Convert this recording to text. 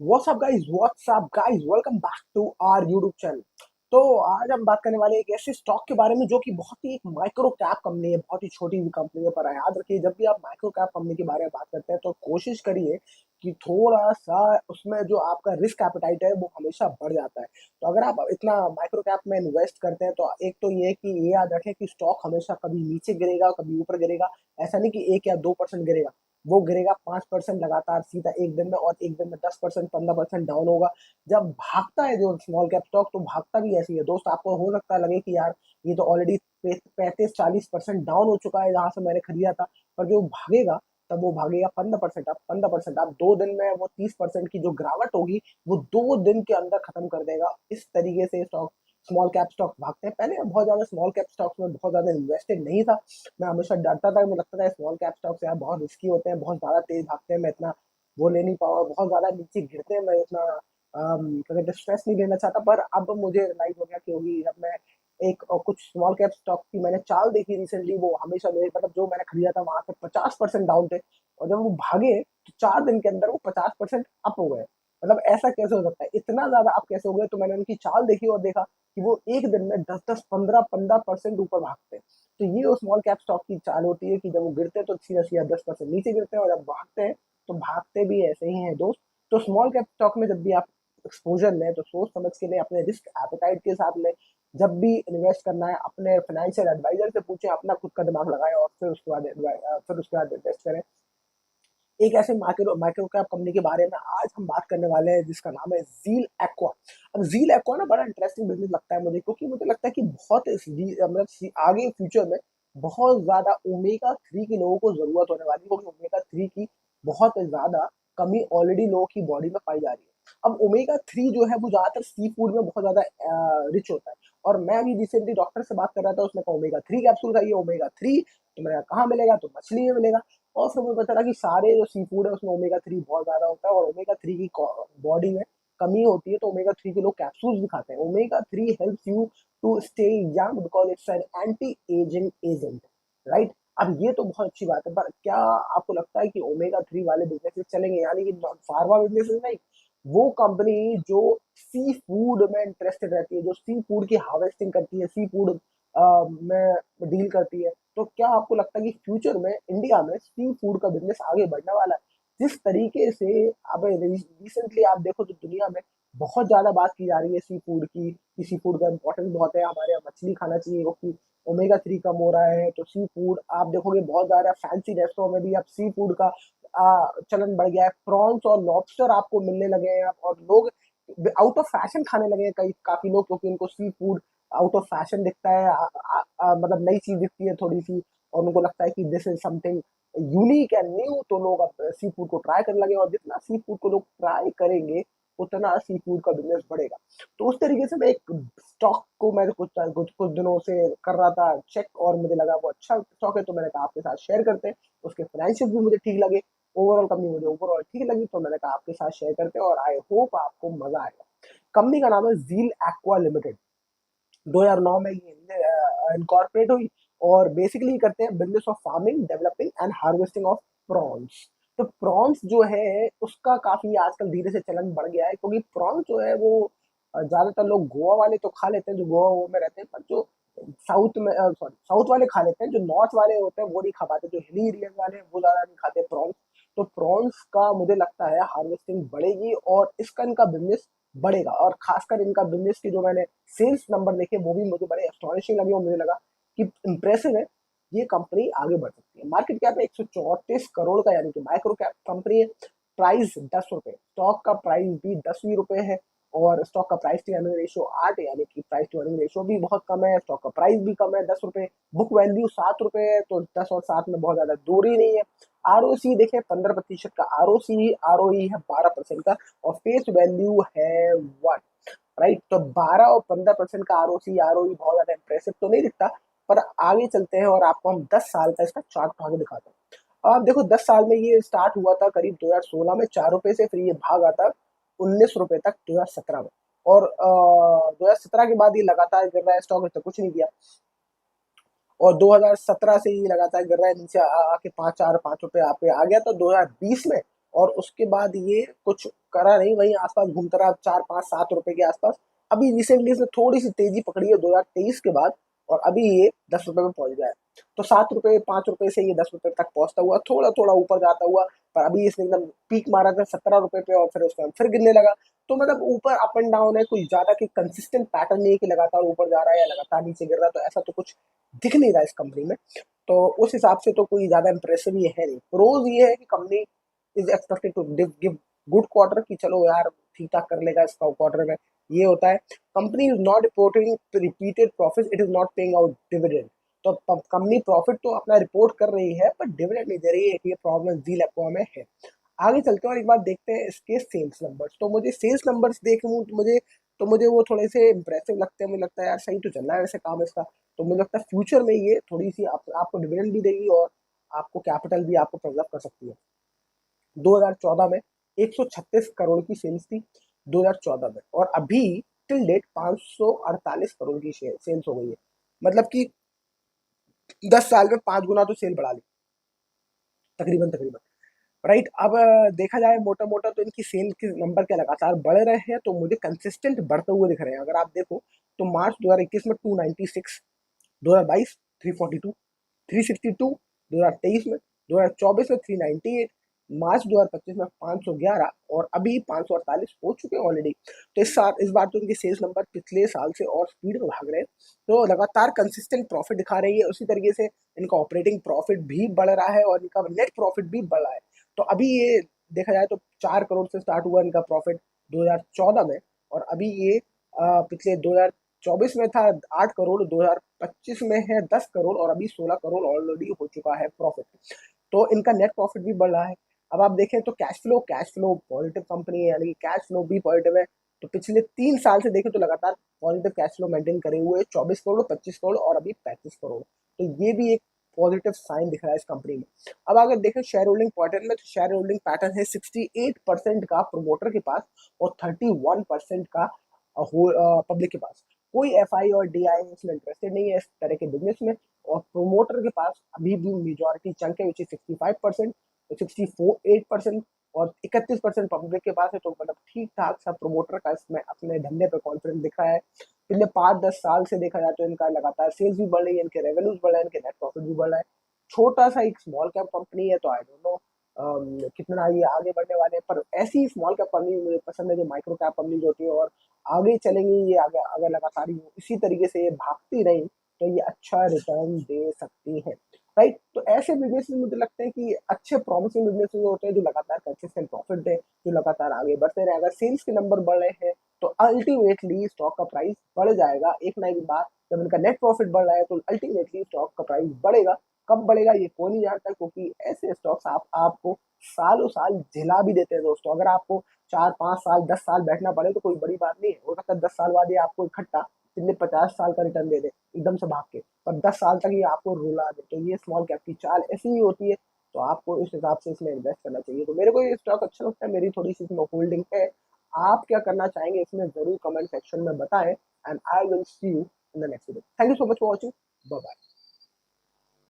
WhatsApp guys, welcome back to our YouTube channel. तो आज हम बात करने वाले एक ऐसे स्टॉक के बारे में जो कि बहुत ही एक माइक्रो कैप कंपनी है, बहुत ही छोटी कंपनी है। पर याद रखिए, जब भी आप माइक्रो कैप कंपनी के बारे में बात करते हैं तो कोशिश करिए कि थोड़ा सा उसमें जो आपका रिस्क एपेटाइट है वो हमेशा बढ़ जाता है। तो अगर आप इतना माइक्रो कैप में इन्वेस्ट करते हैं तो एक तो ये कि ये याद रखें कि स्टॉक हमेशा कभी नीचे गिरेगा, कभी ऊपर गिरेगा। ऐसा नहीं कि 1 या 2% गिरेगा, वो गिरेगा 5% लगातार सीधा एक दिन में, और एक दिन में 10% 15% डाउन होगा। जब भागता है जो स्मॉल कैप स्टॉक, तो भागता भी ऐसे ही है दोस्त। आपको हो सकता है लगे कि यार ये तो ऑलरेडी 35-40% डाउन हो चुका है जहां से मैंने खरीदा था। पर जो भागेगा तब वो भागेगा 15%। आप 15%, आप 2 दिन में वो 30% की जो गिरावट होगी वो 2 दिन के अंदर खत्म कर देगा। इस तरीके से स्टॉक, स्मॉल कैप स्टॉक भागते हैं। पहले मैं बहुत ज्यादा स्मॉल कैप स्टॉक्स में बहुत ज्यादा इन्वेस्टेड नहीं था। मैं हमेशा डरता था, मुझे लगता था स्मॉल कैप स्टॉक्स यार बहुत रिस्की होते हैं, बहुत ज़्यादा तेज़ भागते हैं, मैं इतना वो ले नहीं पाऊँगा, बहुत ज़्यादा नीचे गिरते हैं, मैं इतना क्या कहते हैं स्ट्रेस नहीं लेना चाहता। पर अब मुझे रियलाइज़ हो गया, क्योंकि जब मैं एक कुछ स्मॉल कैप स्टॉक की मैंने चाल देखी रिसेंटली, वो हमेशा मेरे मतलब जो मैंने खरीदा था वहाँ से 50% डाउन थे, और जब वो भागे तो 4 दिन के अंदर वो 50% अप हो गए। मतलब ऐसा कैसे हो सकता है? इतना ज़्यादा अप कैसे हो गए? तो मैंने उनकी चाल देखी और देखा कि वो एक दिन में 10-10, 15-15% ऊपर भागते हैं। तो ये वो स्मॉल कैप स्टॉक की चाल होती है कि जब वो गिरते हैं तो सीधा सीधा 10% नीचे गिरते हैं, और जब भागते हैं तो भागते भी ऐसे ही हैं दोस्त। तो स्मॉल कैप स्टॉक में जब भी आप एक्सपोजर लें तो सोच समझ के लें, अपने रिस्क एपेटाइट के साथ लें। जब भी इन्वेस्ट करना है अपने फाइनेंशियल एडवाइजर से पूछें, अपना खुद का दिमाग लगाएं, और फिर उसके बाद इन्वेस्ट करें। एक ऐसे माइक्रो माइक्रो कैप कंपनी के बारे में आज हम बात करने वाले हैं जिसका नाम है ज़ील एक्वा। अब ज़ील एक्वा ना बड़ा इंटरेस्टिंग बिजनेस लगता है मुझे, क्योंकि मुझे लगता है कि बहुत मतलब आगे फ्यूचर में बहुत ज्यादा ओमेगा 3 की लोगों को जरूरत होने वाली है, क्योंकि ओमेगा 3 की बहुत ज्यादा कमी ऑलरेडी लोगों की बॉडी में पाई जा रही है। अब ओमेगा 3 जो है वो ज्यादातर सी फूड में बहुत ज्यादा रिच होता है। और मैं अभी रिसेंटली डॉक्टर से बात कर रहा था, उसने कहा ओमेगा 3 कैप्सूल खाइए। ओमेगा 3 तो मैंने कहा कहाँ मिलेगा? तो मछली में मिलेगा। और फिर मुझे पता लगा कि सारे जो सी फूड है उसमें ओमेगा 3 बहुत ज्यादा होता है, और ओमेगा 3 की बॉडी में कमी होती है, तो ओमेगा 3 के लोग कैप्सूल्स भी खाते हैं। Omega 3 helps you to stay young because it's an anti aging agent, right? अब ये तो बहुत अच्छी बात है, पर क्या आपको लगता है कि ओमेगा 3 वाले बिजनेसेस चलेंगे? यानी कि फार्मा बिजनेसेस नहीं, वो कंपनी जो सी फूड में इंटरेस्टेड रहती है, जो सी फूड की हार्वेस्टिंग करती है, सी फूड में डील करती है। तो क्या आपको लगता है कि फ्यूचर में इंडिया में सी फूड का बिजनेस आगे बढ़ने वाला है? जिस तरीके से अब रिसेंटली आप देखो तो दुनिया में बहुत ज्यादा बात की जा रही है सी फूड की, कि सी फूड का इम्पोर्टेंस बहुत है, हमारे यहाँ मछली खाना चाहिए क्योंकि ओमेगा 3 कम हो रहा है। तो सी फूड आप देखोगे बहुत ज्यादा फैंसी रेस्टोरेंट में भी अब सी फूड का चलन बढ़ गया है। प्रॉन्स और लॉबस्टर आपको मिलने लगे हैं अब, और लोग आउट ऑफ फैशन खाने लगे हैं कई काफी लोग, क्योंकि उनको sea food out of fashion दिखता है, मतलब नई चीज दिखती है थोड़ी सी, और उनको लगता है कि this is something unique and new. तो लोग अब सी फूड को ट्राई करने लगे, और जितना सी फूड को लोग ट्राई करेंगे उतना सी फूड का बिजनेस बढ़ेगा। तो उस तरीके से मैं एक स्टॉक को मैं कुछ दिनों से कर रहा था चेक, और मुझे लगा वो अच्छा स्टॉक है, तो मैंने कहा आपके साथ शेयर करते हैं। उसके फाइनेंशियल भी मुझे ठीक लगे, ओवरऑल कंपनी मुझे ओवरऑल ठीक लगी, तो मैंने कहा आपके साथ शेयर करते हैं, और आई होप आपको मजा आएगा। कंपनी का नाम है ज़ील एक्वा लिमिटेड। 2009 में ये इनकॉर्पोरेट हुई, और बेसिकली करते हैं business of farming, developing and harvesting of prawns. तो प्रॉन्स जो है उसका काफी आजकल धीरे से चलन बढ़ गया है, क्योंकि प्रॉन्स जो है वो ज्यादातर लोग गोवा वाले तो खा लेते हैं, जो गोवा वो में रहते हैं, पर जो साउथ में सॉरी साउथ वाले खा लेते हैं, जो नॉर्थ वाले होते हैं वो नहीं खा पाते, जो हिली एरिया वाले हैं वो ज्यादा नहीं खाते प्रॉन्स। तो प्रॉन्स का मुझे लगता है हार्वेस्टिंग बढ़ेगी, और इसका इनका बिजनेस बढ़ेगा, और खासकर इनका बिजनेस की जो मैंने सेल्स नंबर देखे वो भी मुझे बड़े एस्टोनिशिंग लगे, और मुझे लगा कि इंप्रेसिव है, ये कंपनी आगे बढ़ सकती है। मार्केट कैप है 134 करोड़ का, यानी कि माइक्रो कैप कंपनी है। प्राइस 10 रुपए, स्टॉक का प्राइस भी 10 ही रुपए है, और स्टॉक का प्राइस टू अर्निंग रेशियो 8 है, यानी कि प्राइस टू अर्निंग रेशियो भी बहुत कम है, स्टॉक का प्राइस भी कम है 10 रुपए। बुक वैल्यू 7 रुपए है, तो 10 और 7 में बहुत ज्यादा दूरी नहीं है। आरओसी देखें 15% का आरओसी, आरओई है 12% का, और फेस वैल्यू है 1, राइट? तो 12 और 15% का आरओसी आरओई बहुत ज्यादा इंप्रेसिव तो नहीं दिखता। पर आगे चलते हैं और आपको हम 10 साल का इसका चार्ट आगे दिखाते हैं। अब आप देखो 10 साल में ये स्टार्ट हुआ था करीब 2016 में 4 रुपए से, फिर ये भागा था 19 रुपए तक 2017 में, और 2017 के बाद ये लगातार गिर रहा है, स्टॉक ने तो कुछ नहीं किया, और 2017 से ही लगातार गिर रहा है, नीचे आके 5 4 5 रुपए आप पे आ गया। तो 2020 में और उसके बाद ये कुछ करा नहीं, वहीं आसपास घूमता रहा 4 5 7 रुपए के आसपास। अभी रिसेंटली इसने थोड़ी सी तेजी पकड़ी है 2023 के बाद, और अभी ये 10 रुपए में पहुंच गया है। तो 7 रुपए 5 रुपए से ये 10 रुपए तक पहुंचता हुआ थोड़ा थोड़ा ऊपर जाता हुआ, पर अभी इसने एकदम पीक मारा था 17 रुपए पे, और फिर उसके बाद फिर गिरने लगा। तो मतलब ऊपर अप एंड डाउन है, कोई ज्यादा की कंसिस्टेंट पैटर्न नहीं है कि लगातार ऊपर जा रहा है या लगातार नीचे गिर रहा है, तो ऐसा तो कुछ दिख नहीं रहा इस कंपनी में। तो उस हिसाब से तो कोई ज्यादा इंप्रेसिव ये है नहीं। प्रोज ये है कि company is expected to give good quarter, कि चलो यार ठीक ठाक कर लेगा इसका क्वार्टर में, ये होता है। Company is not reporting repeated profit, it is not paying out dividend. तो कंपनी प्रॉफिट तो अपना रिपोर्ट कर रही है, पर डिविडेंड नहीं दे रही है, ये प्रॉब्लम जी लैपटॉप में है। आगे चलते हैं और एक बार देखते हैं इसके सेल्स नंबर्स। तो मुझे सेल्स नंबर्स देखूं तो मुझे वो थोड़े से इंप्रेसिव लगते हैं। मुझे लगता है यार सही तो चल रहा है वैसे काम इसका। तो मुझे लगता है फ्यूचर में ये थोड़ी सी आपको डिविडेंड भी देगी, और आपको कैपिटल भी आपको प्रिजर्व कर सकती है। 2014 में 136 करोड़ की सेल्स थी 2014 में, और अभी टिल डेट 548 करोड़ की सेल्स हो गई है। मतलब कि 10 साल में 5 गुना तो सेल बढ़ा ली, तकरीबन तकरीबन। राइट। अब देखा जाए मोटा मोटा तो इनकी सेल के नंबर क्या लगातार बढ़ रहे हैं, तो मुझे कंसिस्टेंट बढ़ते हुए दिख रहे हैं। अगर आप देखो तो मार्च 2021 में 296, 2022 342, 362, 2023 में, 2024 में 398, मार्च 2025 में 511, और अभी 548 हो चुके हैं ऑलरेडी। तो इस बार तो इनके सेल्स नंबर पिछले साल से और स्पीड में भाग रहे हैं। तो लगातार कंसिस्टेंट प्रॉफिट दिखा रही है। उसी तरीके से इनका ऑपरेटिंग प्रॉफिट भी बढ़ रहा है, और इनका नेट प्रॉफिट भी बढ़ रहा है। तो अभी ये देखा जाए तो 4 करोड़ से स्टार्ट हुआ इनका प्रॉफिट 2014 में, और अभी ये पिछले 2024 में था 8 करोड़, 2025 में है 10 करोड़, और अभी 16 करोड़ ऑलरेडी हो चुका है प्रॉफिट। तो इनका नेट प्रॉफिट भी बढ़ रहा है। अब आप देखें तो कैश फ्लो पॉजिटिव कंपनी है, यानी कि कैश फ्लो भी पॉजिटिव है। तो पिछले 3 साल से देखें तो लगातार पॉजिटिव कैश फ्लो मेंटेन करे हुए 24 करोड़, 25 करोड़, और अभी 35 करोड़। तो ये भी एक पॉजिटिव साइन दिख रहा है इस कंपनी में। अब अगर देखें शेयर होल्डिंग पैटर्न में, तो शेयर होल्डिंग पैटर्न है 68% का प्रोमोटर के पास, और 31% का पब्लिक के पास। कोई एफआई और डीआई इसमें इंटरेस्टेड नहीं है इस तरह के बिजनेस में, और प्रोमोटर के पास अभी भी मेजोरिटी चंक है, विच इज 65%, 64 8%, और 31% पब्लिक के पास है। तो मतलब ठीक ठाक सा प्रोमोटर का इसमें अपने धंधे पे कॉन्फिडेंस दिख रहा है। पिछले 5 10 साल से देखा जाए तो इनका लगातार सेल्स भी बढ़ रही है, इनके रेवेन्यूज बढ़ रहे हैं, इनके नेट प्रॉफिट भी बढ़ रहा है। छोटा सा एक स्मॉल कैप कंपनी है, तो आई डोंट नो कितना ये आगे बढ़ने वाले हैं। पर ऐसी स्मॉल कैप कंपनी मुझे पसंद है जो माइक्रो कैप कंपनी होती है, और आगे चलेंगी ये, आगे अगर लगातार इसी तरीके से ये भागती रही, तो ये अच्छा रिटर्न दे सकती है। राइट। तो ऐसे बिजनेस मुझे लगता है कि अच्छे प्रॉमिसिंग बिजनेस होते हैं जो लगातार कंसिस्टेंट प्रॉफिट दे, जो लगातार आगे बढ़ते रहे। अगर सेल्स के नंबर बढ़ रहे हैं तो अल्टीमेटली स्टॉक का प्राइस बढ़ जाएगा एक ना एक बार। जब इनका नेट प्रॉफिट बढ़ रहा है तो अल्टीमेटली स्टॉक का प्राइस बढ़ेगा। कब बढ़ेगा ये कोई नहीं जानता, क्योंकि ऐसे स्टॉक्स आपको सालों साल झिला भी देते हैं दोस्तों। अगर आपको 4 5 साल 10 साल बैठना पड़े तो कोई बड़ी बात नहीं है। हो सकता है 10 साल बाद ये आपको इकट्ठा कितने 50 साल का रिटर्न दे दे एकदम से भाग के, पर 10 साल तक ये आपको रुला दे। तो ये स्मॉल कैप की चाल ऐसी ही होती है। तो आपको इस हिसाब से इसमें इन्वेस्ट करना चाहिए। तो मेरे को ये स्टॉक अच्छा लगता है, मेरी थोड़ी सी इसमें होल्डिंग है। आप क्या करना चाहेंगे इसमें जरूर कमेंट सेक्शन में बताएं, and I will see you in the next video. Thank you so much for watching. Bye bye.